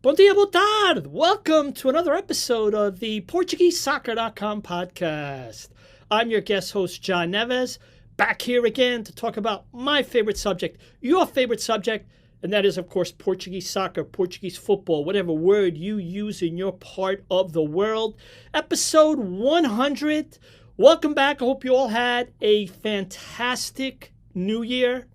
Bom dia, boa tarde. Welcome to another episode of the PortugueseSoccer.com podcast. I'm your guest host, John Neves, back here again to talk about my favorite subject, your favorite subject, and that is, of course, Portuguese soccer, Portuguese football, whatever word you use in your part of the world. Episode 100. Welcome back. I hope you all had a fantastic new year.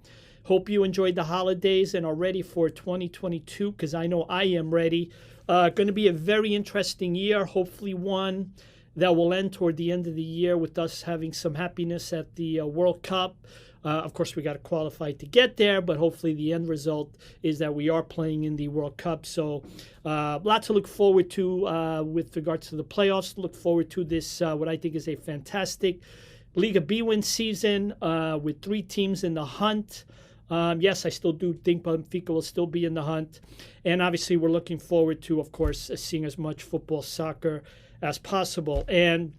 Hope you enjoyed the holidays and are ready for 2022, because I know I am ready. Going to be a very interesting year, hopefully one that will end toward the end of the year with us having some happiness at the World Cup. Of course, we got to qualify to get there, but hopefully the end result is that we are playing in the World Cup. So lots to look forward to with regards to the playoffs. Look forward to this, what I think is a fantastic Liga B-win season with 3 teams in the hunt. Yes, I still do think Benfica will still be in the hunt. And obviously, we're looking forward to, of course, seeing as much football, soccer as possible. And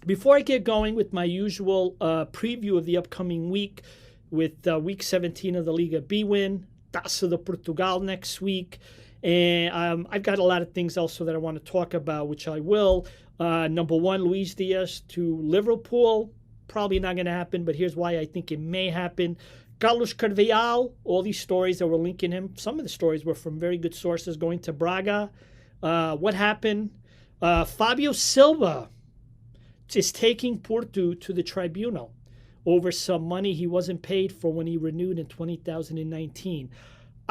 before I get going with my usual preview of the upcoming week, with week 17 of the Liga B-win, Taca de Portugal next week, and I've got a lot of things also that I want to talk about, which I will. Number one, Luis Diaz to Liverpool. Probably not going to happen, but here's why I think it may happen. Carlos Carvalhal, all these stories that were linking him, some of the stories were from very good sources, going to Braga. What happened? Fabio Silva is taking Porto to the tribunal over some money he wasn't paid for when he renewed in 2019.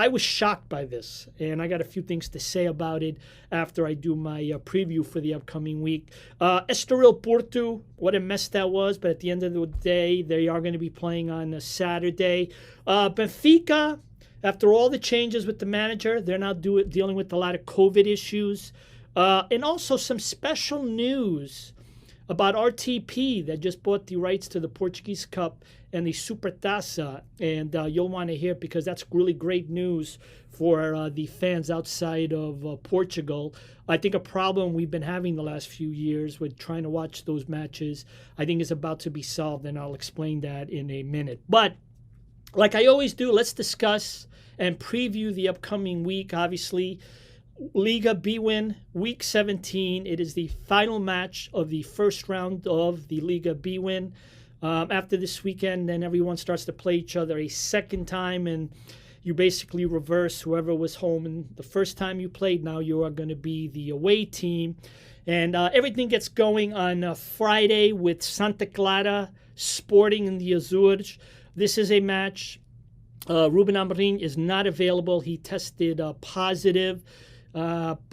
I was shocked by this, and I got a few things to say about it after I do my preview for the upcoming week. Estoril Porto, what a mess that was, but at the end of the day, they are going to be playing on a Saturday. Benfica, after all the changes with the manager, they're now dealing with a lot of COVID issues. And also some special news about RTP that just bought the rights to the Portuguese Cup and the Supertaça, and you'll want to hear it because that's really great news for the fans outside of Portugal. I think a problem we've been having the last few years with trying to watch those matches, I think is about to be solved, and I'll explain that in a minute. But like I always do, let's discuss and preview the upcoming week. Obviously, Liga B-win, week 17. It is the final match of the first round of the Liga B-win. After this weekend, then everyone starts to play each other a second time, and you basically reverse whoever was home and the first time you played. Now you are going to be the away team. And everything gets going on Friday with Santa Clara Sporting in the Azores. This is a match. Ruben Amorim is not available. He tested positive.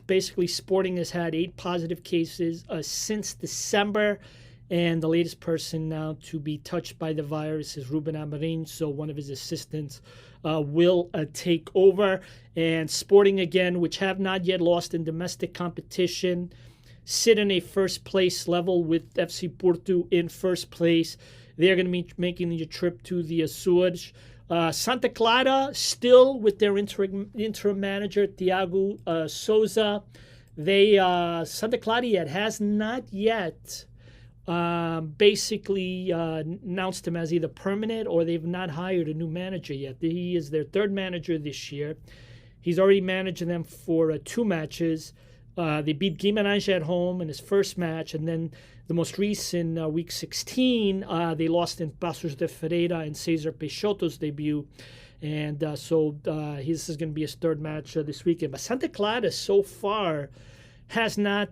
Basically, Sporting has had 8 positive cases since December, and the latest person now to be touched by the virus is Ruben Amorim, so one of his assistants will take over. And Sporting, again, which have not yet lost in domestic competition, sit in a first-place level with FC Porto in first place. They're going to be making the trip to the Azores. Santa Clara, still with their interim manager, Thiago Souza. Santa Clara has not yet basically announced him as either permanent, or they've not hired a new manager yet. He is their 3rd manager this year. He's already managed them for 2 matches. They beat Guimarães at home in his first match, and then the most recent week 16, they lost in Passos de Ferreira and Cesar Peixoto's debut. And so this is going to be his 3rd match this weekend. But Santa Clara so far has not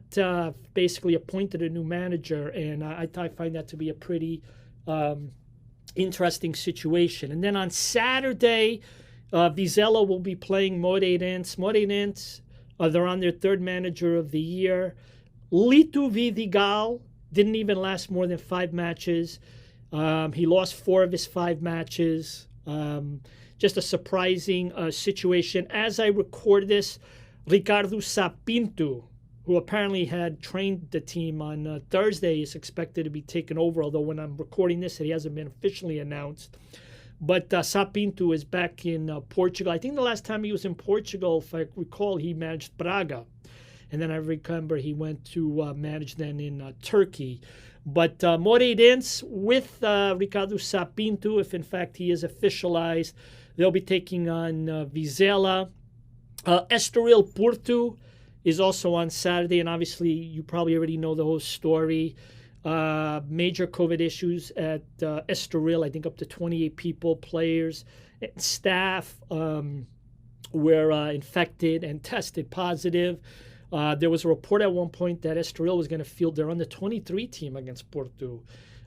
basically appointed a new manager, and I find that to be a pretty interesting situation. And then on Saturday, Vizela will be playing Moreirense. Moreirense, they're on their 3rd manager of the year. Lito Vidigal didn't even last more than 5 matches. He lost 4 of his 5 matches. Just a surprising situation. As I record this, Ricardo Sapinto, who apparently had trained the team on Thursday, is expected to be taken over, although when I'm recording this, he hasn't been officially announced. But Sapinto is back in Portugal. I think the last time he was in Portugal, if I recall, he managed Braga. And then I remember he went to manage then in Turkey. But Moreirense with Ricardo Sapinto, if in fact he is officialized, they'll be taking on Vizela. Estoril Porto is also on Saturday, and obviously you probably already know the whole story. Major COVID issues at Estoril. I think up to 28 people, players, and staff were infected and tested positive. There was a report at one point that Estoril was going to field their under-23 team against Porto.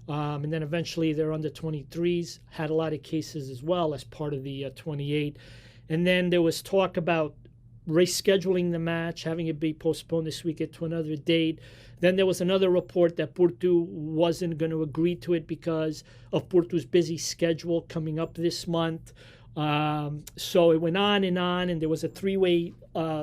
And then eventually their under-23s had a lot of cases as well as part of the 28. And then there was talk about rescheduling the match, having it be postponed this weekend to another date. Then there was another report that Porto wasn't going to agree to it because of Porto's busy schedule coming up this month. So it went on, and there was a three-way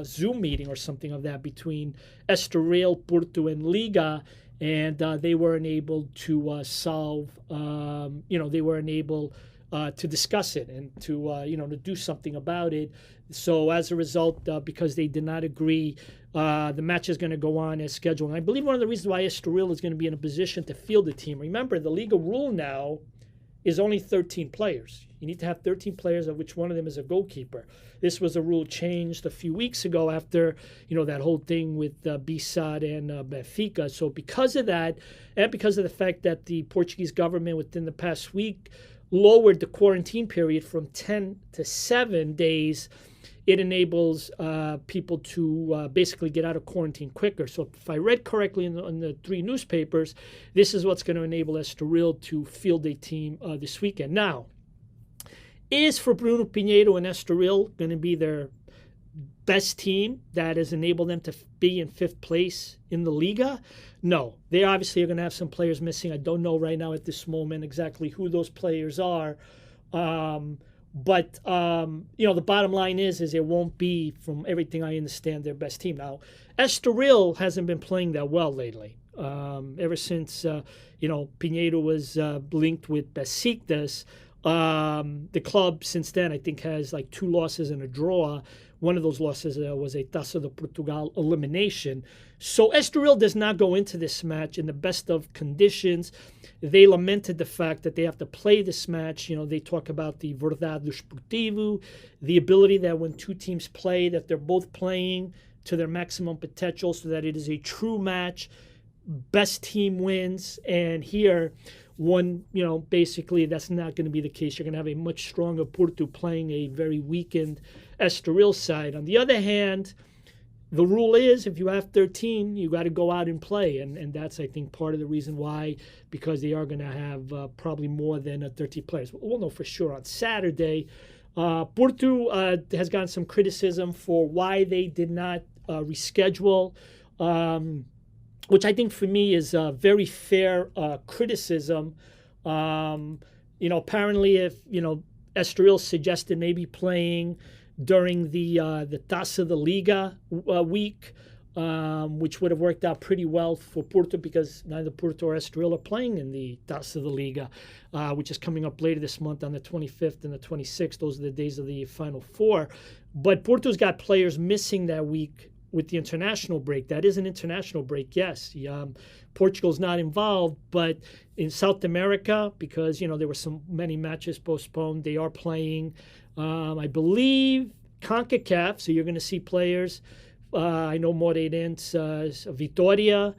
Zoom meeting or something of that between Estoril, Porto, and Liga, and they weren't able to solve, they weren't able to discuss it and to do something about it. So as a result, because they did not agree, the match is going to go on as scheduled. And I believe one of the reasons why Estoril is going to be in a position to field the team. Remember, the Liga rule now is only 13 players. You need to have 13 players, of which one of them is a goalkeeper. This was a rule changed a few weeks ago after, that whole thing with Bissat and Benfica. So because of that, and because of the fact that the Portuguese government within the past week lowered the quarantine period from 10 to 7 days, it enables people to basically get out of quarantine quicker. So if I read correctly in the three newspapers, this is what's going to enable Estoril to field a team this weekend. Now, is for Bruno Pinheiro and Estoril going to be their best team that has enabled them to be in fifth place in the Liga? No. They obviously are going to have some players missing. I don't know right now at this moment exactly who those players are. But the bottom line is it won't be, from everything I understand, their best team. Now, Estoril hasn't been playing that well lately. Ever since, Pinheiro was linked with Besiktas, the club since then, I think, has like 2 losses and a draw. One of those losses was a Taca de Portugal elimination. So Estoril does not go into this match in the best of conditions. They lamented the fact that they have to play this match. They talk about the verdade esportivo, the ability that when two teams play, that they're both playing to their maximum potential so that it is a true match. Best team wins. And here, basically that's not going to be the case. You're going to have a much stronger Porto playing a very weakened Estoril side. On the other hand, the rule is if you have 13, you got to go out and play. And that's, I think, part of the reason why, because they are going to have probably more than 13 players. We'll know for sure on Saturday. Porto has gotten some criticism for why they did not reschedule, which I think for me is a very fair criticism. Apparently if, Estoril suggested maybe playing during the Taça de Liga week, which would have worked out pretty well for Porto because neither Porto or Estoril are playing in the Taça de Liga, which is coming up later this month on the 25th and the 26th. Those are the days of the Final Four. But Porto's got players missing that week with the international break. That is an international break, yes. Portugal's not involved, but in South America, because, there were many matches postponed, they are playing, I believe, CONCACAF, so you're going to see players. I know Moreirense, Vitória.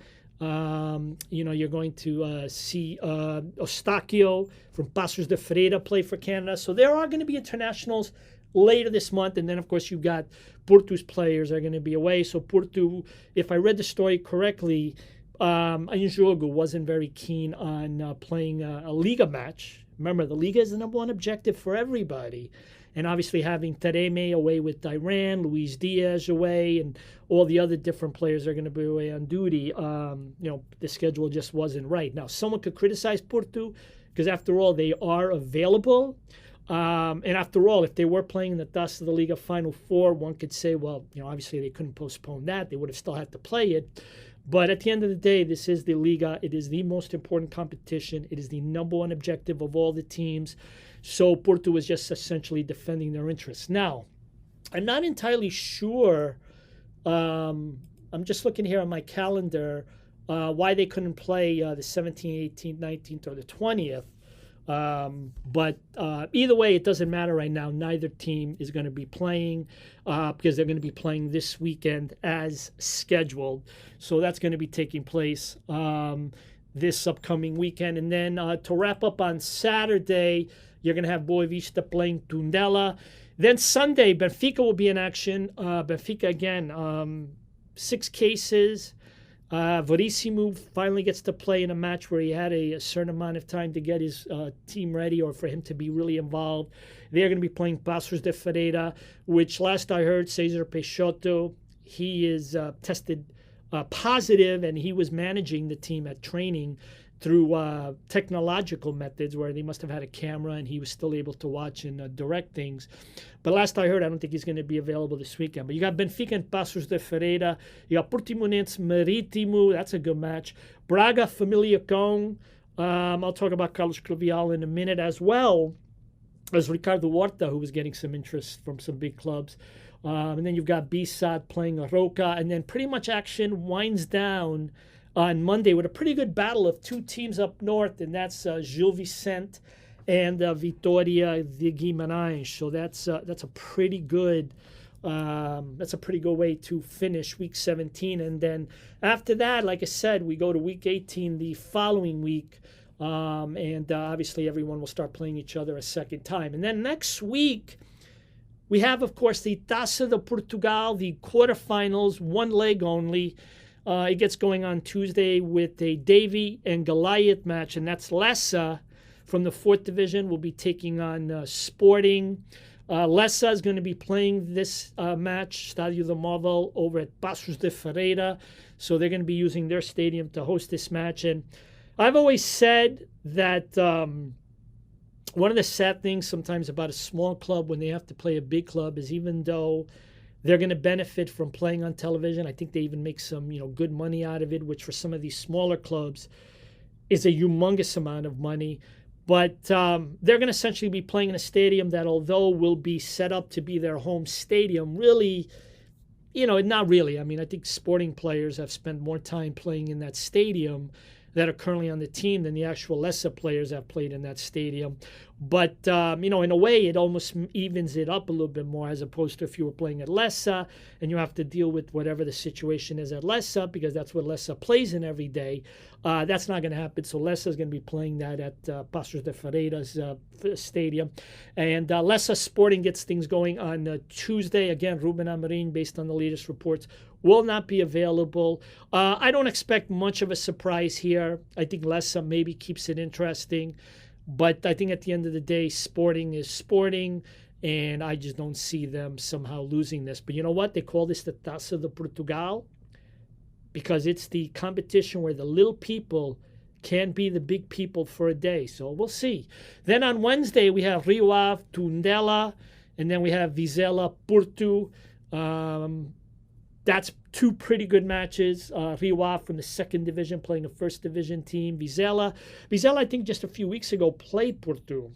You're going to see Eustáquio from Passos de Ferreira play for Canada. So there are going to be internationals later this month. And then, of course, you've got Porto's players are going to be away. So Porto, if I read the story correctly, Anjogo wasn't very keen on playing a Liga match. Remember, the Liga is the number one objective for everybody. And obviously having Taremi away with Iran, Luis Diaz away, and all the other different players are going to be away on duty, the schedule just wasn't right. Now, someone could criticize Porto because, after all, they are available. And after all, if they were playing in the Taça de Liga Final Four, one could say, well, obviously they couldn't postpone that. They would have still had to play it. But at the end of the day, this is the Liga. It is the most important competition. It is the number one objective of all the teams. So Porto was just essentially defending their interests. Now, I'm not entirely sure. I'm just looking here on my calendar why they couldn't play the 17th, 18th, 19th, or the 20th. But either way, it doesn't matter right now. Neither team is going to be playing because they're going to be playing this weekend as scheduled. So that's going to be taking place this upcoming weekend. And then to wrap up on Saturday, you're going to have Boavista playing Tundela. Then Sunday, Benfica will be in action. Benfica, again, 6 cases. Verissimo finally gets to play in a match where he had a certain amount of time to get his team ready or for him to be really involved. They're going to be playing Passos de Ferreira, which last I heard, Cesar Peixoto, he is tested positive, and he was managing the team at training through technological methods where they must have had a camera and he was still able to watch and direct things. But last I heard, I don't think he's going to be available this weekend. But you got Benfica and Passos de Ferreira. You got Portimonense Marítimo. That's a good match. Braga Famalicão. I'll talk about Carlos Cruvial in a minute, as well as Ricardo Horta, who was getting some interest from some big clubs. And then you've got BSAD playing Aroca. And then pretty much action winds down on Monday with a pretty good battle of 2 teams up north, and that's Gil Vicente and Vitória de Guimarães. So that's a pretty good way to finish week 17. And then after that, like I said, we go to week 18 the following week, and obviously everyone will start playing each other a second time. And then next week we have, of course, the Taca de Portugal, the quarterfinals, 1 leg only. It gets going on Tuesday with a Davy and Goliath match, and that's Lessa from the 4th division will be taking on Sporting. Lessa is going to be playing this match, Stadio do Móvel, over at Passos de Ferreira, so they're going to be using their stadium to host this match. And I've always said that one of the sad things sometimes about a small club when they have to play a big club is, even though they're going to benefit from playing on television, I think they even make some, good money out of it, which for some of these smaller clubs is a humongous amount of money. But they're going to essentially be playing in a stadium that, although will be set up to be their home stadium, really, not really. I mean, I think Sporting players have spent more time playing in that stadium that are currently on the team than the actual Lessa players have played in that stadium. But, in a way, it almost evens it up a little bit more, as opposed to if you were playing at Lessa and you have to deal with whatever the situation is at Lessa, because that's what Lessa plays in every day. That's not going to happen. So Lessa is going to be playing that at Passos de Ferreira's stadium. And Lessa Sporting gets things going on Tuesday. Again, Ruben Amorim, based on the latest reports, will not be available. I don't expect much of a surprise here. I think Lessa maybe keeps it interesting. But I think at the end of the day, Sporting is Sporting, and I just don't see them somehow losing this. But you know what? They call this the Taça de Portugal because it's the competition where the little people can be the big people for a day. So we'll see. Then on Wednesday, we have Rio Ave, Tundela, and then we have Vizela, Porto. That's 2 pretty good matches. Rio Ave from the 2nd division playing a 1st division team. Vizela, I think just a few weeks ago, played Porto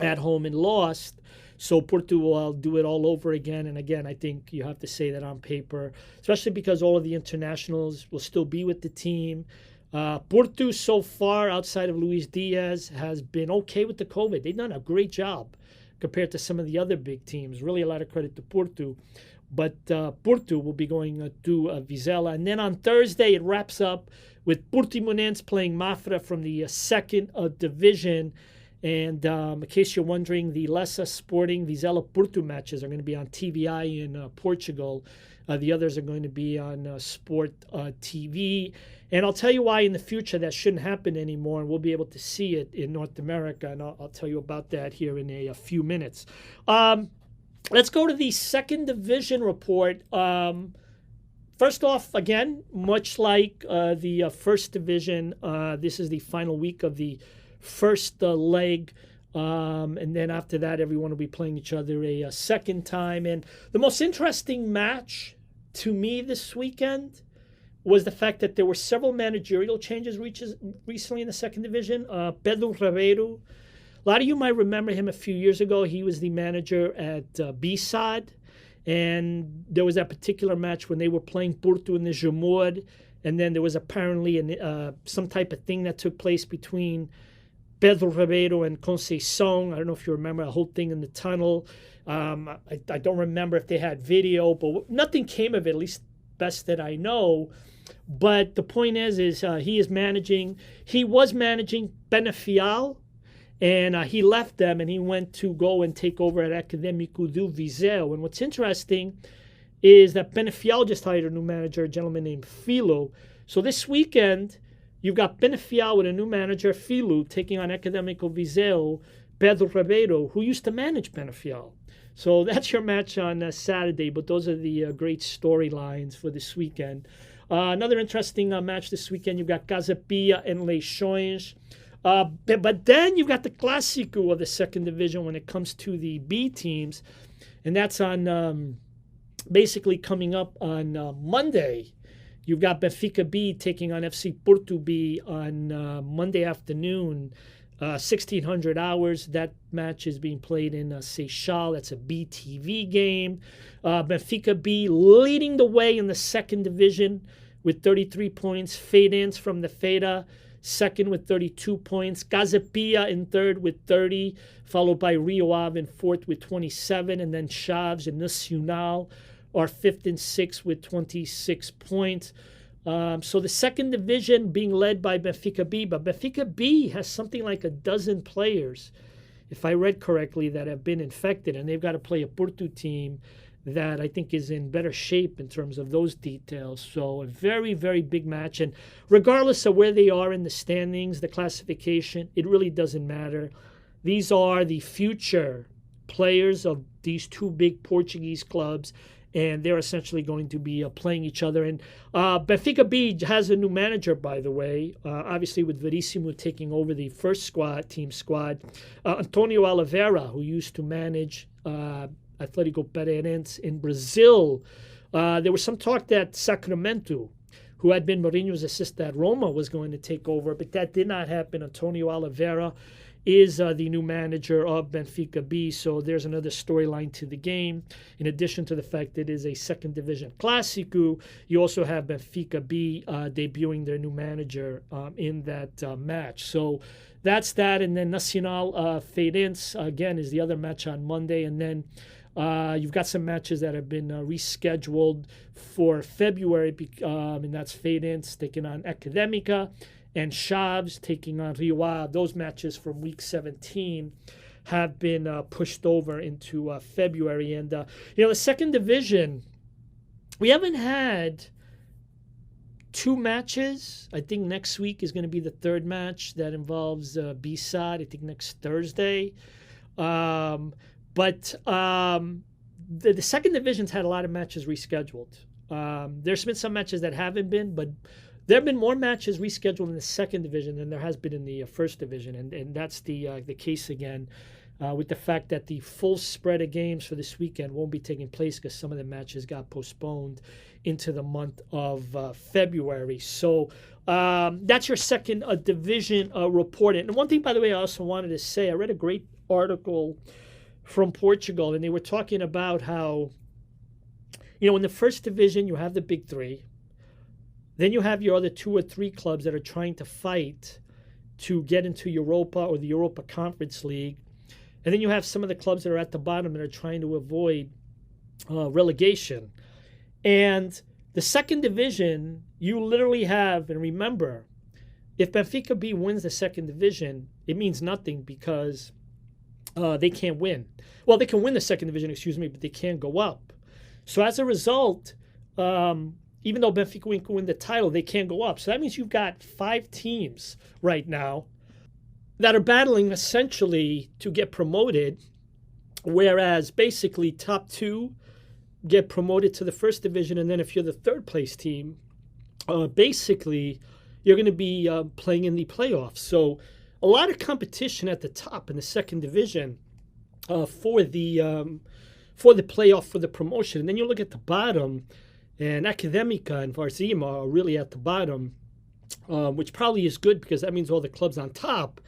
at home and lost. So Porto will do it all over again. And again, I think you have to say that on paper, especially because all of the internationals will still be with the team. Porto so far, outside of Luis Diaz, has been okay with the COVID. They've done a great job compared to some of the other big teams. Really a lot of credit to Porto. But Porto will be going to Vizela. And then on Thursday, it wraps up with Portimonense playing Mafra from the 2nd division. And in case you're wondering, the Lessa Sporting Vizela Porto matches are going to be on TVI in Portugal. The others are going to be on Sport TV. And I'll tell you why in the future that shouldn't happen anymore, and we'll be able to see it in North America. And I'll tell you about that here in a few minutes. Let's go to the 2nd division report. First off, again, much like the 1st division, this is the final week of the 1st leg. And then after that, everyone will be playing each other a second time. And the most interesting match to me this weekend was the fact that there were several managerial changes recently in the 2nd division. Pedro Ribeiro, a lot of you might remember him a few years ago. He was the manager at BSAD, and there was that particular match when they were playing Porto in the Jamor, and then there was apparently some type of thing that took place between Pedro Ribeiro and Conceição. I don't know if you remember the whole thing in the tunnel. I don't remember if they had video, but nothing came of it, at least best that I know. But the point is he was managing Benefial, and he left them and he went to go and take over at Académico do Viseu. And what's interesting is that Benefial just hired a new manager, a gentleman named Filo. So this weekend, you've got Benefial with a new manager, Filo, taking on Académico Viseu, Pedro Ribeiro, who used to manage Benefial. So that's your match on Saturday, but those are the great storylines for this weekend. Another interesting match this weekend, you've got Casa Pia and Leixões. But then you've got the Clásico of the second division when it comes to the B teams, and that's on basically coming up on Monday. You've got Benfica B taking on FC Porto B on Monday afternoon, 1600 hours. That match is being played in Seixal. That's a BTV game. Benfica B leading the way in the second division with 33 points. Feirense from the Feira, second with 32 points. Casa Pia in third with 30, followed by Rio Ave in fourth with 27, and then Chaves and Nacional are fifth and sixth with 26 points. So the second division being led by Benfica B, but Benfica B has something like a dozen players, if I read correctly, that have been infected, and they've got to play a Porto team that I think is in better shape in terms of those details. So a very, very big match. And regardless of where they are in the standings, the classification, it really doesn't matter. These are the future players of these two big Portuguese clubs, and they're essentially going to be playing each other. And Benfica B has a new manager, by the way, obviously with Verissimo taking over the first team squad. Antonio Oliveira, who used to manage Atlético Paranaense in Brazil. There was some talk that Sacramento, who had been Mourinho's assistant at Roma, was going to take over, but that did not happen. Antonio Oliveira is the new manager of Benfica B, so there's another storyline to the game. In addition to the fact that it is a second division Clásico, you also have Benfica B debuting their new manager in that match. So that's that, and then Nacional Feirense, again, is the other match on Monday, and then you've got some matches that have been rescheduled for February, and that's Feirense taking on Académica, and Chaves taking on Rio Ave. Those matches from week 17 have been pushed over into February. And, the second division, we haven't had two matches. I think next week is going to be the third match that involves B-side, I think next Thursday. But the second division's had a lot of matches rescheduled. There's been some matches that haven't been, but there have been more matches rescheduled in the second division than there has been in the first division, and that's the case again with the fact that the full spread of games for this weekend won't be taking place because some of the matches got postponed into the month of February. So that's your second division report. And one thing, by the way, I also wanted to say, I read a great article from Portugal, and they were talking about how, in the first division you have the big three. Then you have your other two or three clubs that are trying to fight to get into Europa or the Europa Conference League. And then you have some of the clubs that are at the bottom that are trying to avoid relegation. And the second division, you literally have, and remember, if Benfica B wins the second division, it means nothing because they can't win. Well, they can win the second division, but they can't go up. So as a result, even though Benfica can win the title, they can't go up. So that means you've got 5 teams right now that are battling essentially to get promoted, whereas basically top 2 get promoted to the first division, and then if you're the third place team, basically you're going to be playing in the playoffs. So a lot of competition at the top in the second division for the playoff, for the promotion. And then you look at the bottom, and Académica and Varzima are really at the bottom, which probably is good because that means all the clubs on top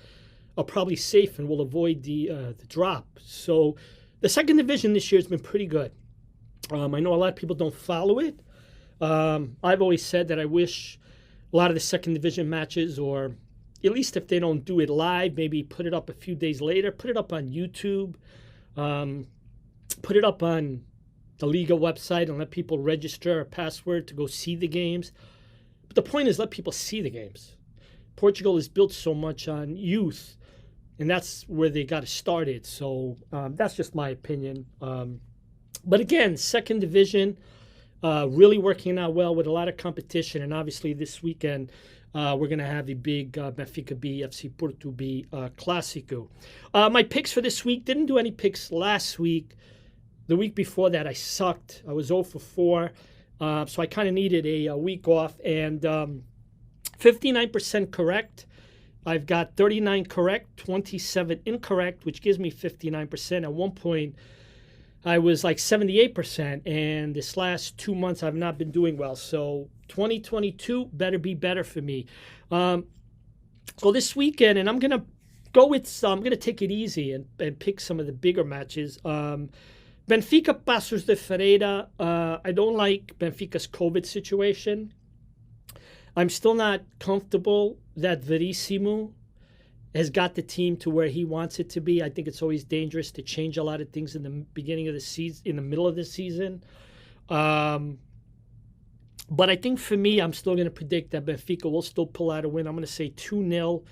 are probably safe and will avoid the drop. So the second division this year has been pretty good. I know a lot of people don't follow it. I've always said that I wish a lot of the second division matches or at least if they don't do it live, maybe put it up a few days later, put it up on YouTube, put it up on the Liga website and let people register a password to go see the games. But the point is, let people see the games. Portugal is built so much on youth, and that's where they got it started. So that's just my opinion. But again, second division, really working out well with a lot of competition. And obviously this weekend, we're going to have the big Benfica B, FC Porto B Clásico. My picks for this week, didn't do any picks last week. The week before that, I sucked. I was 0 for 4. So I kind of needed a week off. And 59% correct. I've got 39 correct, 27 incorrect, which gives me 59%. At one point, I was like 78%. And this last 2 months, I've not been doing well. So 2022 better be better for me. So this weekend, and I'm going to go with, I'm going to take it easy and pick some of the bigger matches. Benfica Passos de Ferreira. I don't like Benfica's COVID situation. I'm still not comfortable that Verissimo has got the team to where he wants it to be. I think it's always dangerous to change a lot of things in the beginning of the season, in the middle of the season. But I think for me, I'm still going to predict that Benfica will still pull out a win. I'm going to say 2-0.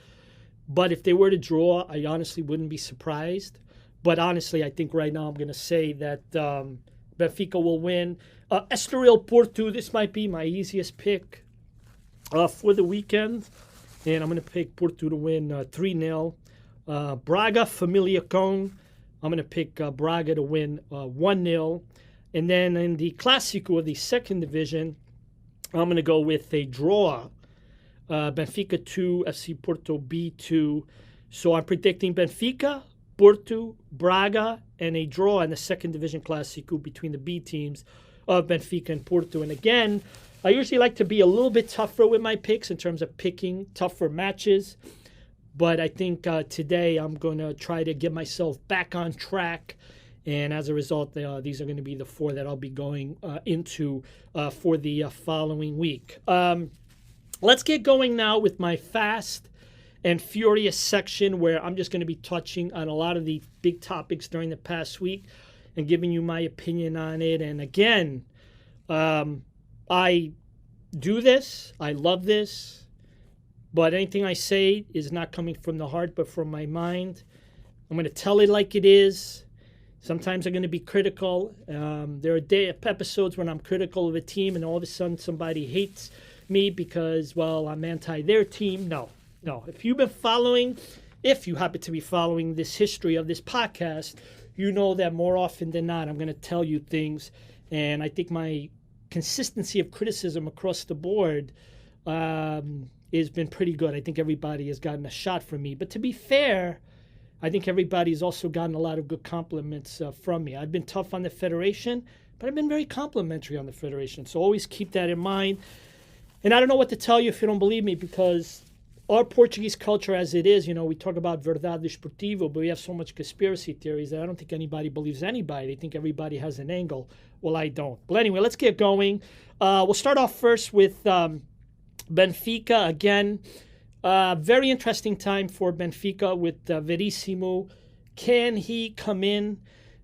But if they were to draw, I honestly wouldn't be surprised. But honestly, I think right now I'm going to say that Benfica will win. Estoril Porto, this might be my easiest pick for the weekend. And I'm going to pick Porto to win 3-0. Braga Famalicão, I'm going to pick Braga to win 1-0. And then in the Clásico of the second division, I'm going to go with a draw. Benfica 2, FC Porto B 2. So I'm predicting Benfica, Porto, Braga, and a draw in the second division Clásico between the B teams of Benfica and Porto. And again, I usually like to be a little bit tougher with my picks in terms of picking tougher matches. But I think today I'm going to try to get myself back on track. And as a result, these are going to be the 4 that I'll be going into for the following week. Let's get going now with my fast and furious section, where I'm just going to be touching on a lot of the big topics during the past week and giving you my opinion on it. And again, I do this. I love this. But anything I say is not coming from the heart, but from my mind. I'm going to tell it like it is. Sometimes I'm going to be critical. There are episodes when I'm critical of a team and all of a sudden somebody hates me because, well, I'm anti their team. No. If you happen to be following this history of this podcast, you know that more often than not, I'm going to tell you things. And I think my consistency of criticism across the board has been pretty good. I think everybody has gotten a shot from me. But to be fair, I think everybody's also gotten a lot of good compliments from me. I've been tough on the Federation, but I've been very complimentary on the Federation. So always keep that in mind. And I don't know what to tell you if you don't believe me, because our Portuguese culture as it is, we talk about verdade desportivo, but we have so much conspiracy theories that I don't think anybody believes anybody. They think everybody has an angle. Well, I don't. But anyway, let's get going. We'll start off first with Benfica. Again, very interesting time for Benfica with Verissimo. Can he come in?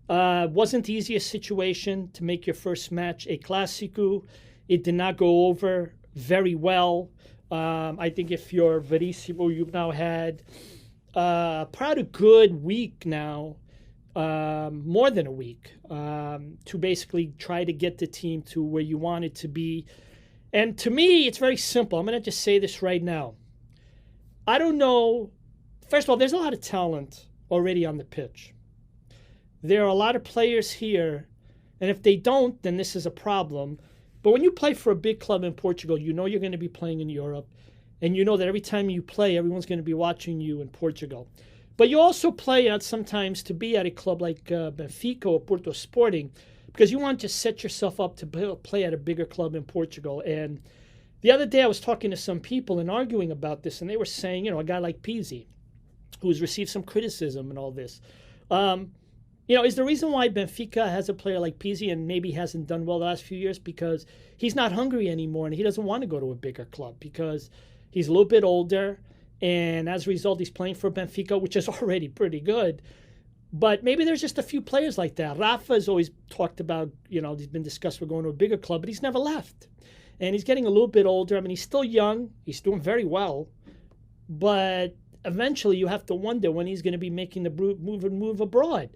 Wasn't the easiest situation to make your first match a Clásico. It did not go over very well. I think if you're Verissimo, you've now had probably a good week now, more than a week, to basically try to get the team to where you want it to be. And to me, it's very simple. I'm going to just say this right now. I don't know. First of all, there's a lot of talent already on the pitch. There are a lot of players here, and if they don't, then this is a problem. But when you play for a big club in Portugal, you know you're going to be playing in Europe. And you know that every time you play, everyone's going to be watching you in Portugal. But you also play out sometimes to be at a club like Benfica or Porto Sporting, because you want to set yourself up to play at a bigger club in Portugal. And the other day I was talking to some people and arguing about this, and they were saying, a guy like Pizzi, who's received some criticism and all this, is the reason why Benfica has a player like Pizzi and maybe hasn't done well the last few years because he's not hungry anymore and he doesn't want to go to a bigger club because he's a little bit older And as a result, he's playing for Benfica, which is already pretty good. But maybe there's just a few players like that. Rafa has always talked about, he's been discussed with going to a bigger club, but he's never left. And he's getting a little bit older. I mean, he's still young. He's doing very well. But eventually you have to wonder when he's going to be making the move abroad.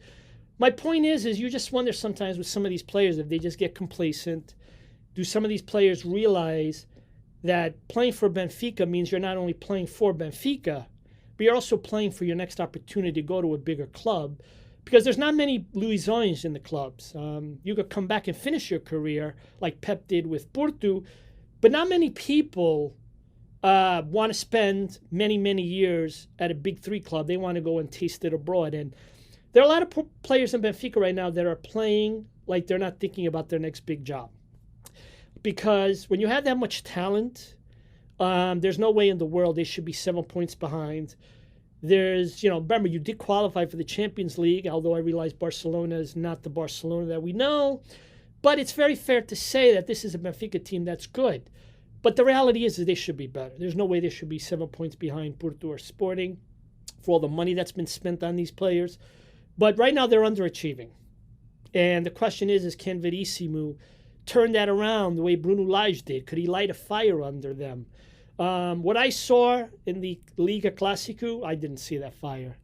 My point is you just wonder sometimes with some of these players if they just get complacent. Do some of these players realize that playing for Benfica means you're not only playing for Benfica, but you're also playing for your next opportunity to go to a bigger club? Because there's not many Luizões in the clubs. You could come back and finish your career like Pep did with Porto, but not many people want to spend many, many years at a big three club. They want to go and taste it abroad. And there are a lot of players in Benfica right now that are playing like they're not thinking about their next big job. Because when you have that much talent, there's no way in the world they should be 7 points behind. Remember, you did qualify for the Champions League, although I realize Barcelona is not the Barcelona that we know. But it's very fair to say that this is a Benfica team that's good. But the reality is they should be better. There's no way they should be 7 points behind Porto or Sporting for all the money that's been spent on these players. But right now they're underachieving. And the question is can Verissimo turn that around the way Bruno Lage did? Could he light a fire under them? What I saw in the Liga Clásico, I didn't see that fire,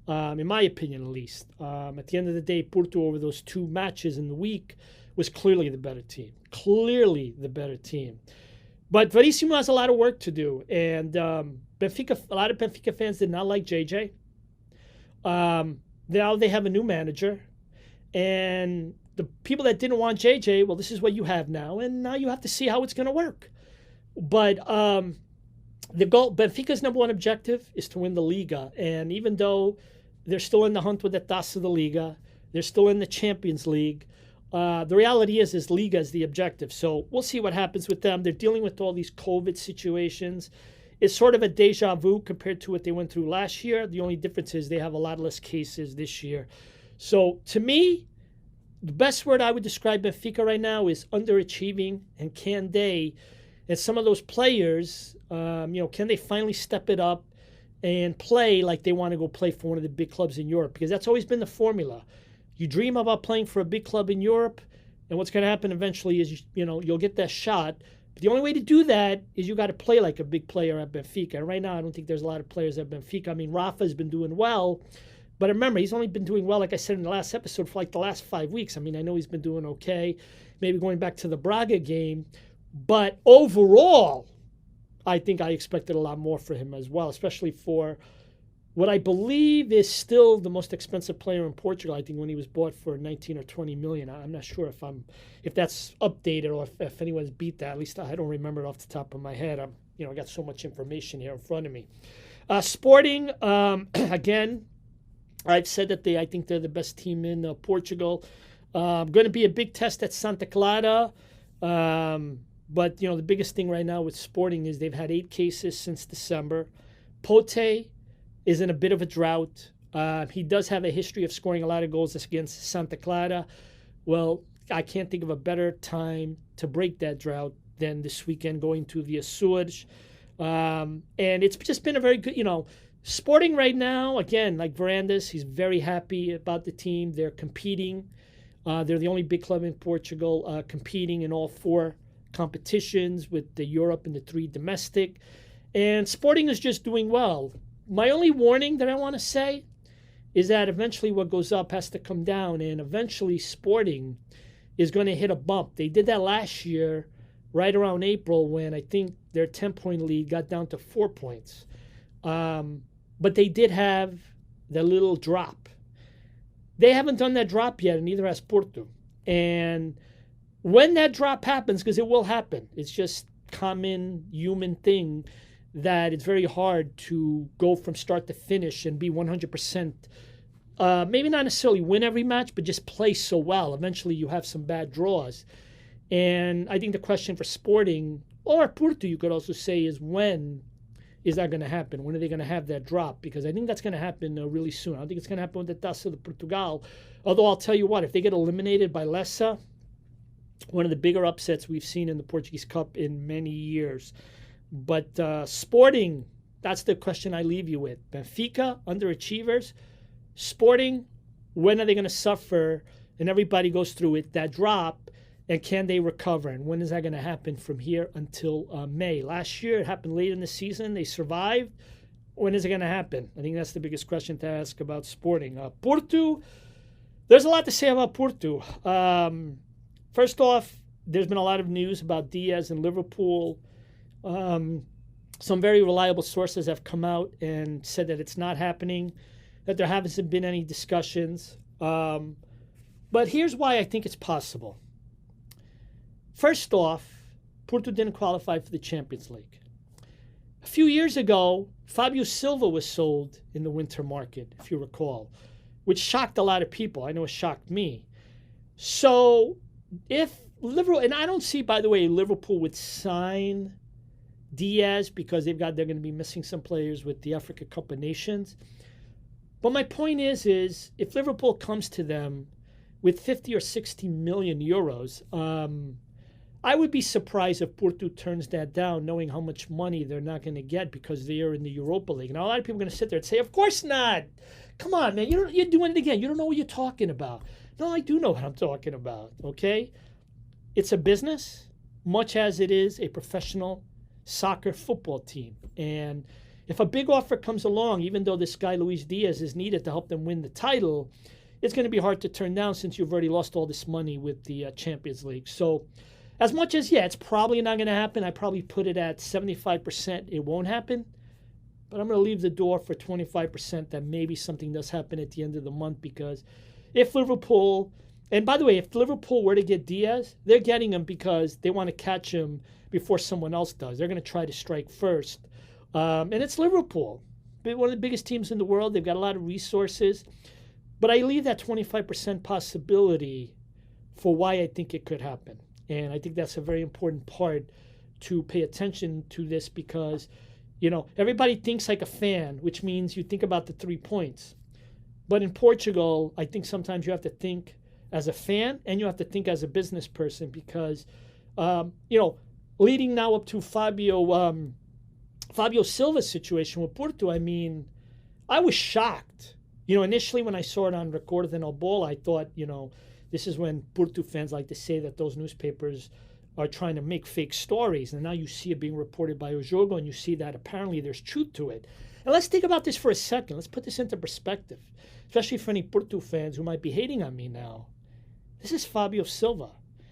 in my opinion at least. At the end of the day, Porto over those two matches in the week was clearly the better team. Clearly the better team. But Verissimo has a lot of work to do. And a lot of Benfica fans did not like JJ. Now they have a new manager. And the people that didn't want JJ, well, this is what you have now. And now you have to see how it's going to work. But the goal, Benfica's number one objective is to win the Liga. And even though they're still in the hunt with the Taca de Liga, they're still in the Champions League, the reality is Liga is the objective. So we'll see what happens with them. They're dealing with all these COVID situations. It's sort of a deja vu compared to what they went through last year. The only difference is they have a lot less cases this year. So to me, the best word I would describe Benfica right now is underachieving. And can they, and some of those players, can they finally step it up and play like they want to go play for one of the big clubs in Europe? Because that's always been the formula. You dream about playing for a big club in Europe, and what's going to happen eventually is, you'll get that shot. But the only way to do that is you got to play like a big player at Benfica. And right now, I don't think there's a lot of players at Benfica. I mean, Rafa's been doing well. But remember, he's only been doing well, like I said in the last episode, for like the last 5 weeks. I mean, I know he's been doing okay, maybe going back to the Braga game. But overall, I think I expected a lot more for him as well, especially for what I believe is still the most expensive player in Portugal. I think when he was bought for 19 or 20 million. I'm not sure if that's updated or if anyone's beat that. At least I don't remember it off the top of my head. I got so much information here in front of me. Sporting, again, I've said that I think they're the best team in Portugal. Going to be a big test at Santa Clara. But, the biggest thing right now with Sporting is they've had 8 cases since December. Pote is in a bit of a drought. He does have a history of scoring a lot of goals against Santa Clara. Well, I can't think of a better time to break that drought than this weekend going to the Açores. And it's just been a very good, Sporting right now, again, like Varandas, he's very happy about the team. They're competing. They're the only big club in Portugal competing in all 4 competitions with the Europe and the 3 domestic. And Sporting is just doing well. My only warning that I want to say is that eventually what goes up has to come down, and eventually Sporting is going to hit a bump. They did that last year right around April when I think their 10-point lead got down to 4 points. But they did have that little drop. They haven't done that drop yet, and neither has Porto. And when that drop happens, because it will happen, it's just common human thing that it's very hard to go from start to finish and be 100%. Maybe not necessarily win every match, but just play so well. Eventually you have some bad draws. And I think the question for Sporting, or Porto you could also say, is when is that going to happen? When are they going to have that drop? Because I think that's going to happen really soon. I don't think it's going to happen with the Taça de Portugal. Although I'll tell you what, if they get eliminated by Lessa, one of the bigger upsets we've seen in the Portuguese Cup in many years. But Sporting, that's the question I leave you with. Benfica, underachievers. Sporting, when are they going to suffer? And everybody goes through it, that drop, and can they recover? And when is that going to happen from here until May? Last year, it happened late in the season. They survived. When is it going to happen? I think that's the biggest question to ask about Sporting. Porto, there's a lot to say about Porto. First off, there's been a lot of news about Diaz and Liverpool. Some very reliable sources have come out and said that it's not happening, that there haven't been any discussions. But here's why I think it's possible. First off, Porto didn't qualify for the Champions League. A few years ago, Fabio Silva was sold in the winter market, if you recall, which shocked a lot of people. I know it shocked me. So if Liverpool, and I don't see, by the way, Liverpool would sign Diaz because they're going to be missing some players with the Africa Cup of Nations. But my point is if Liverpool comes to them with 50 or 60 million euros, I would be surprised if Porto turns that down, knowing how much money they're not going to get because they are in the Europa League. Now, a lot of people are going to sit there and say, of course not. Come on, man. You're doing it again. You don't know what you're talking about. No, I do know what I'm talking about, okay? It's a business, much as it is a professional soccer football team. And if a big offer comes along, even though this guy Luis Diaz is needed to help them win the title, it's going to be hard to turn down since you've already lost all this money with the Champions League. So as much as, it's probably not going to happen, I probably put it at 75% it won't happen. But I'm going to leave the door for 25% that maybe something does happen at the end of the month, because if Liverpool, and by the way, if Liverpool were to get Diaz, they're getting him because they want to catch him before someone else does. They're going to try to strike first. And it's Liverpool, one of the biggest teams in the world. They've got a lot of resources. But I leave that 25% possibility for why I think it could happen. And I think that's a very important part to pay attention to this because, everybody thinks like a fan, which means you think about the 3 points. But in Portugal, I think sometimes you have to think as a fan and you have to think as a business person because, leading now up to Fabio Silva's situation with Porto, I was shocked. Initially when I saw it on Record and El Bol, I thought, this is when Porto fans like to say that those newspapers are trying to make fake stories. And now you see it being reported by Ojogo and you see that apparently there's truth to it. And let's think about this for a second. Let's put this into perspective, especially for any Porto fans who might be hating on me now. This is Fabio Silva.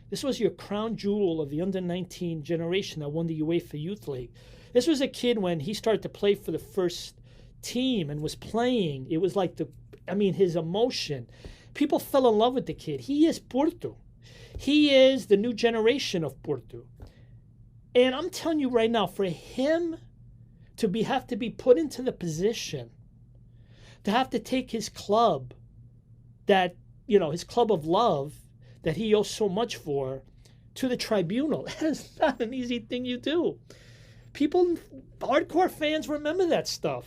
This was your crown jewel of the under-19 generation that won the UEFA Youth League. This was a kid when he started to play for the first team and was playing. It was like his emotion. People fell in love with the kid. He is Porto. He is the new generation of Porto. And I'm telling you right now, for him to have to be put into the position to have to take his club his club of love that he owes so much for to the tribunal, that is not an easy thing you do. People, hardcore fans, remember that stuff.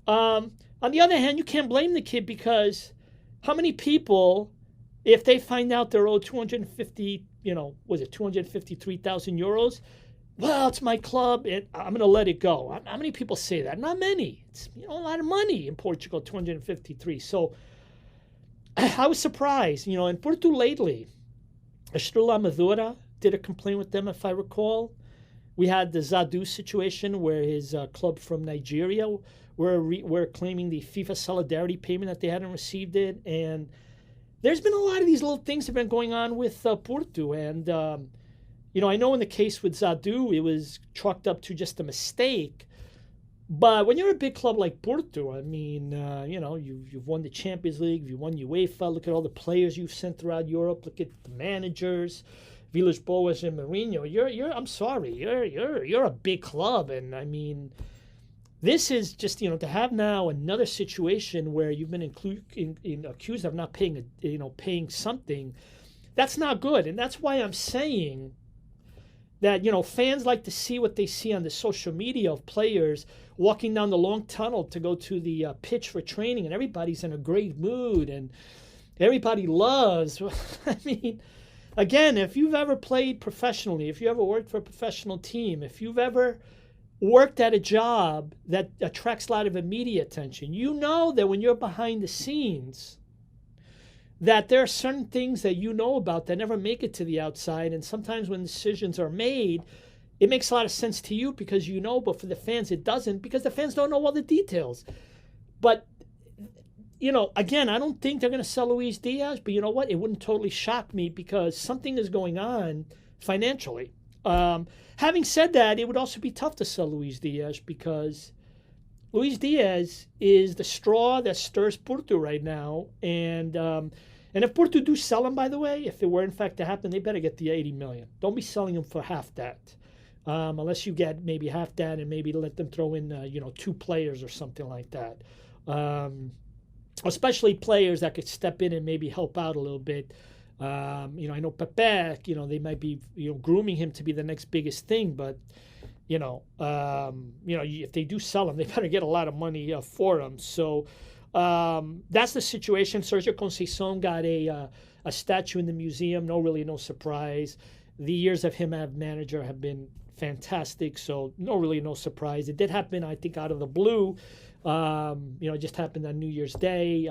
On the other hand, you can't blame the kid because how many people, if they find out they're owed 253,000 euros? Well, it's my club, and I'm going to let it go. How many people say that? Not many. It's a lot of money in Portugal, 253. So I was surprised. In Porto lately, Estrela Amadora did a complaint with them, if I recall. We had the Zadu situation where his club from Nigeria were claiming the FIFA solidarity payment that they hadn't received it. And there's been a lot of these little things that have been going on with Porto. And, I know in the case with Zadu, it was chalked up to just a mistake. But when you're a big club like Porto, you've won the Champions League, you've won UEFA, look at all the players you've sent throughout Europe, look at the managers, Villas Boas and Mourinho. I'm sorry, you're a big club, and this is just to have now another situation where you've been accused of not paying something. That's not good, and that's why I'm saying that fans like to see what they see on the social media of players walking down the long tunnel to go to the pitch for training, and everybody's in a great mood and everybody loves. Again, if you've ever played professionally, if you ever worked for a professional team, if you've ever worked at a job that attracts a lot of media attention, you know that when you're behind the scenes, that there are certain things that you know about that never make it to the outside. And sometimes when decisions are made, it makes a lot of sense to you because you know, but for the fans, it doesn't because the fans don't know all the details. But, again, I don't think they're going to sell Luis Diaz, but you know what? It wouldn't totally shock me because something is going on financially. Having said that, it would also be tough to sell Luis Diaz because Luis Diaz is the straw that stirs Porto right now. And if Porto do sell him, by the way, if it were in fact to happen, they better get the 80 million. Don't be selling him for half that. Unless you get maybe half that and maybe let them throw in, 2 players or something like that. Especially players that could step in and maybe help out a little bit. I know Pepe, they might be, grooming him to be the next biggest thing, but, if they do sell him, they better get a lot of money for him. So that's the situation. Sergio Conceição got a statue in the museum. No surprise. The years of him as manager have been fantastic, so no surprise. It did happen, I think, out of the blue. It just happened on New Year's Day,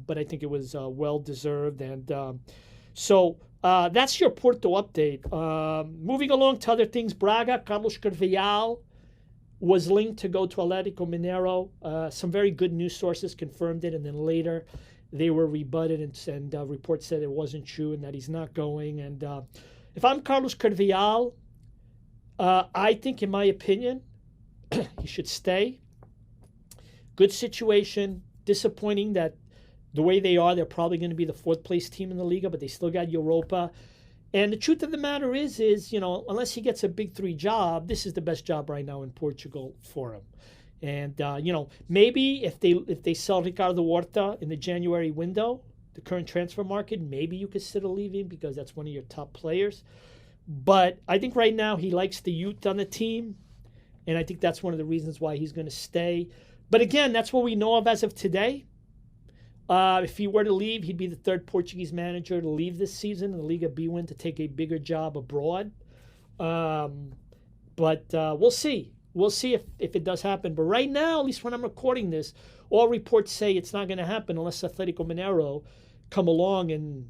but I think it was well-deserved. And so that's your Porto update. Moving along to other things, Braga, Carlos Carvalhal was linked to go to Atlético Mineiro. Some very good news sources confirmed it, and then later they were rebutted and reports said it wasn't true and that he's not going. And if I'm Carlos Carvalhal, I think, in my opinion, he should stay. Good situation. Disappointing that the way they are, they're probably going to be the 4th place team in the Liga, but they still got Europa. And the truth of the matter is, unless he gets a big 3 job, this is the best job right now in Portugal for him. And, maybe if they sell Ricardo Horta in the January window, the current transfer market, maybe you consider leaving because that's one of your top players. But I think right now he likes the youth on the team, and I think that's one of the reasons why he's going to stay. But again, that's what we know of as of today. If he were to leave, he'd be the 3rd Portuguese manager to leave this season in the Liga B1 to take a bigger job abroad. But we'll see. We'll see if it does happen. But right now, at least when I'm recording this, all reports say it's not going to happen unless Atlético Mineiro come along and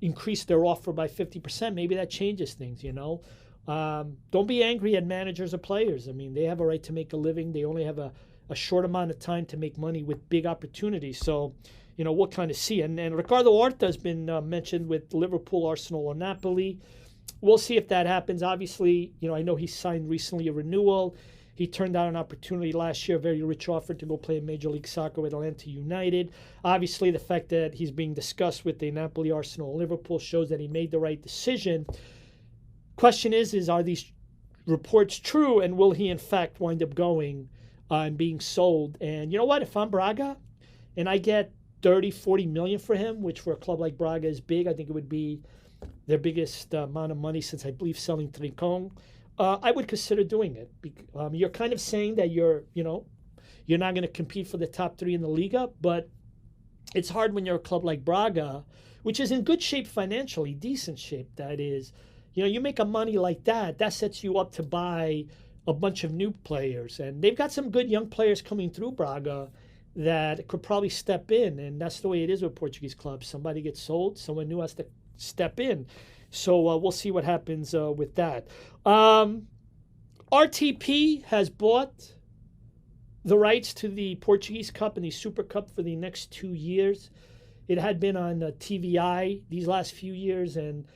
increase their offer by 50%. Maybe that changes things, Don't be angry at managers or players. I mean, they have a right to make a living. They only have a short amount of time to make money with big opportunities. So, we'll kind of see. And Ricardo Horta has been mentioned with Liverpool, Arsenal, or Napoli. We'll see if that happens. Obviously, I know he signed recently a renewal. He turned down an opportunity last year, a very rich offer to go play in Major League Soccer with Atlanta United. Obviously, the fact that he's being discussed with the Napoli, Arsenal, Liverpool shows that he made the right decision. Question is are these reports true, and will he in fact wind up going and being sold? And you know what? If I'm Braga and I get 30-40 million for him, which for a club like Braga is big, I think it would be their biggest amount of money since I believe selling Trincão, I would consider doing it. You're kind of saying that you're not going to compete for the top 3 in the Liga, but it's hard when you're a club like Braga, which is in good shape financially, decent shape, that is. You make a money like that sets you up to buy a bunch of new players. And they've got some good young players coming through Braga that could probably step in. And that's the way it is with Portuguese clubs. Somebody gets sold, someone new has to step in. So we'll see what happens with that. RTP has bought the rights to the Portuguese Cup and the Super Cup for the next 2 years. It had been on TVI these last few years, and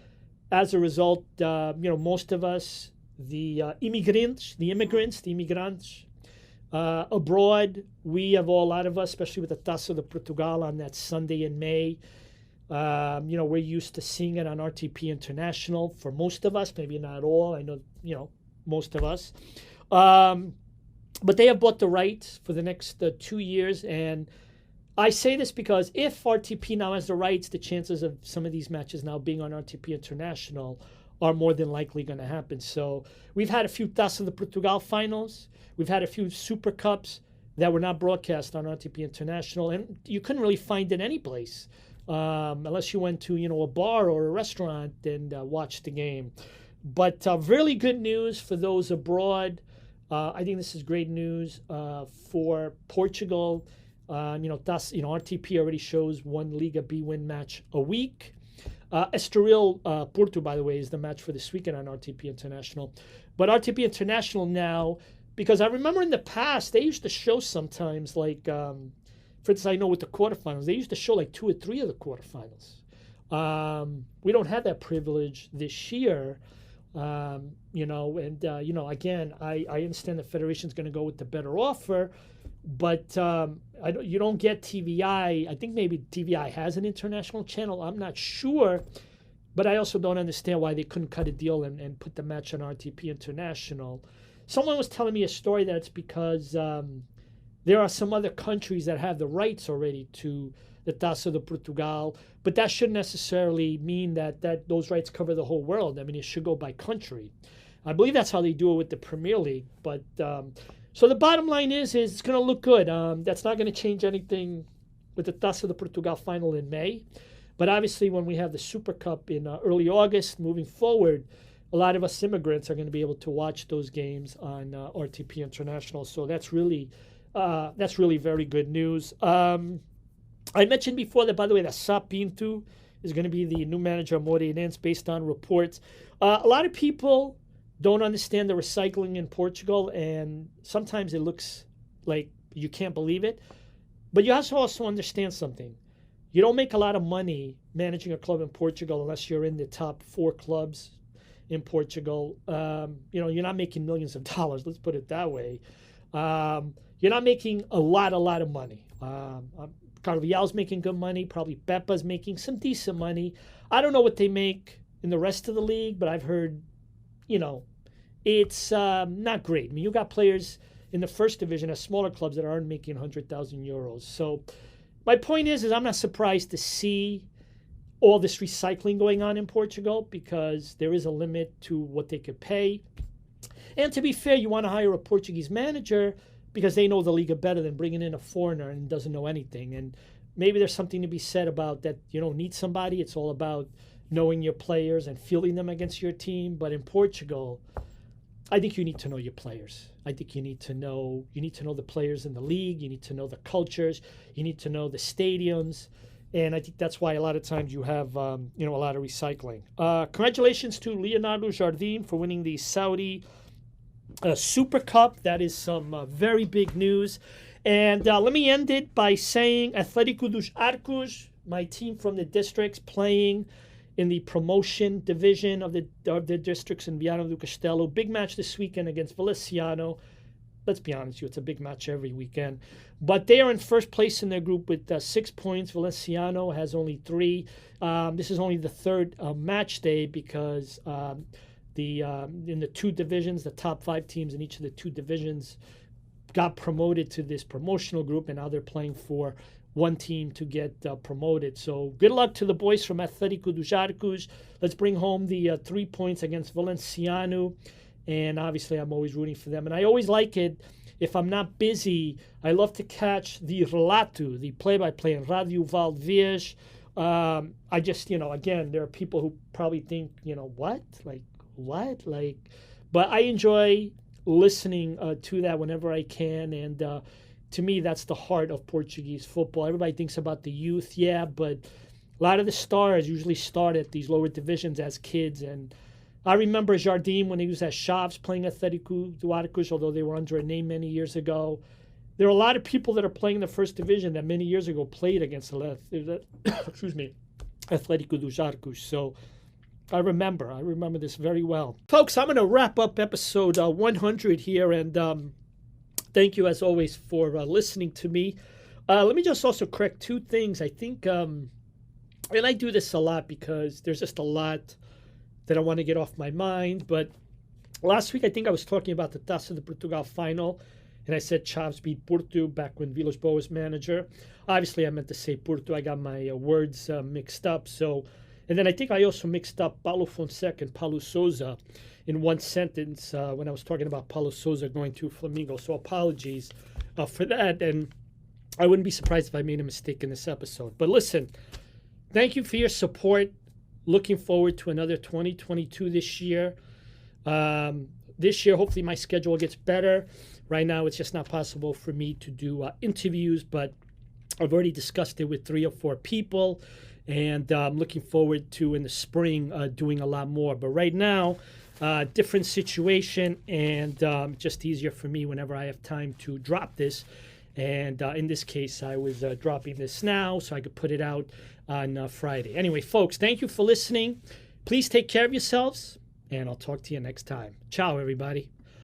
as a result, most of us, the immigrants abroad, a lot of us, especially with the Taca de Portugal on that Sunday in May, we're used to seeing it on RTP International for most of us, maybe not all. I know, most of us. But they have bought the rights for the next 2 years. And I say this because if RTP now has the rights, the chances of some of these matches now being on RTP International are more than likely going to happen. So we've had a few Taça de Portugal finals. We've had a few Super Cups that were not broadcast on RTP International. And you couldn't really find it any place unless you went to, a bar or a restaurant and watched the game. But really good news for those abroad. I think this is great news for Portugal. RTP already shows one Liga B win match a week. Estoril Porto, by the way, is the match for this weekend on RTP International. But RTP International now, because I remember in the past, they used to show sometimes, like, for instance, I know with the quarterfinals, they used to show like 2 or 3 of the quarterfinals. We don't have that privilege this year. Again, I understand the federation's going to go with the better offer, but you don't get TVI. I think maybe TVI has an international channel. I'm not sure, but I also don't understand why they couldn't cut a deal and put the match on RTP International. Someone was telling me a story that it's because there are some other countries that have the rights already to the Taca de Portugal, but that shouldn't necessarily mean that those rights cover the whole world. I mean, it should go by country. I believe that's how they do it with the Premier League. But so the bottom line is it's going to look good. That's not going to change anything with the Taça de Portugal final in May. But obviously, when we have the Super Cup in early August, moving forward, a lot of us immigrants are going to be able to watch those games on RTP International. So that's really very good news. I mentioned before that, by the way, that Sá Pinto is going to be the new manager of Moreirense based on reports. A lot of people don't understand the recycling in Portugal, and sometimes it looks like you can't believe it. But you also understand something. You don't make a lot of money managing a club in Portugal unless you're in the top 4 clubs in Portugal. You're not making millions of dollars, let's put it that way. You're not making a lot of money. Carvalhal's making good money. Probably Pepa's making some decent money. I don't know what they make in the rest of the league, but I've heard, it's not great. I mean, you got players in the first division at smaller clubs that aren't making 100,000 euros. So my point is I'm not surprised to see all this recycling going on in Portugal because there is a limit to what they could pay. And to be fair, you want to hire a Portuguese manager because they know the Liga better than bringing in a foreigner and doesn't know anything. And maybe there's something to be said about that. You don't need somebody. It's all about knowing your players and fielding them against your team. But in Portugal, I think you need to know your players. I think you need to know the players in the league. You need to know the cultures. You need to know the stadiums. And I think that's why a lot of times you have a lot of recycling. Congratulations to Leonardo Jardim for winning the Saudi Super Cup. That is some very big news. And let me end it by saying Atlético dos Arcos, my team from the districts, playing in the promotion division of the districts in Viana do Castelo. Big match this weekend against Valenciano. Let's be honest with you, it's a big match every weekend. But they are in first place in their group with 6 points. Valenciano has only 3. This is only the third match day because in the 2 divisions, the top 5 teams in each of the 2 divisions got promoted to this promotional group, and now they're playing for one team to get promoted. So good luck to the boys from Atlético dos Arcos. Let's bring home the 3 points against Valenciano. And obviously, I'm always rooting for them. And I always like it, if I'm not busy, I love to catch the relato, the play-by-play in Radio Valdez. I just, again, there are people who probably think, what? But I enjoy listening to that whenever I can. And to me, that's the heart of Portuguese football. Everybody thinks about the youth, yeah, but a lot of the stars usually start at these lower divisions as kids. And I remember Jardim when he was at Chaves playing Atlético dos Arcos, although they were under a name many years ago. There are a lot of people that are playing in the first division that many years ago played against Atlético dos Arcos. So I remember this very well. Folks, I'm going to wrap up episode 100 here, and thank you as always for listening to me. Let me just also correct 2 things. I think, and I do this a lot because there's just a lot that I want to get off my mind. But last week, I think I was talking about the Taça de Portugal final, and I said Chaves beat Porto back when Villas Boas was manager. Obviously, I meant to say Porto. I got my words mixed up. And then I think I also mixed up Paulo Fonseca and Paulo Sousa in one sentence when I was talking about Paulo Sousa going to Flamengo. So apologies for that. And I wouldn't be surprised if I made a mistake in this episode. But listen, thank you for your support. Looking forward to another 2022 this year. This year, hopefully my schedule gets better. Right now, it's just not possible for me to do interviews, but I've already discussed it with 3 or 4 people, and I'm looking forward to, in the spring, doing a lot more. But right now, different situation, and just easier for me whenever I have time to drop this. And in this case, I was dropping this now so I could put it out on Friday. Anyway, folks, thank you for listening. Please take care of yourselves, and I'll talk to you next time. Ciao, everybody.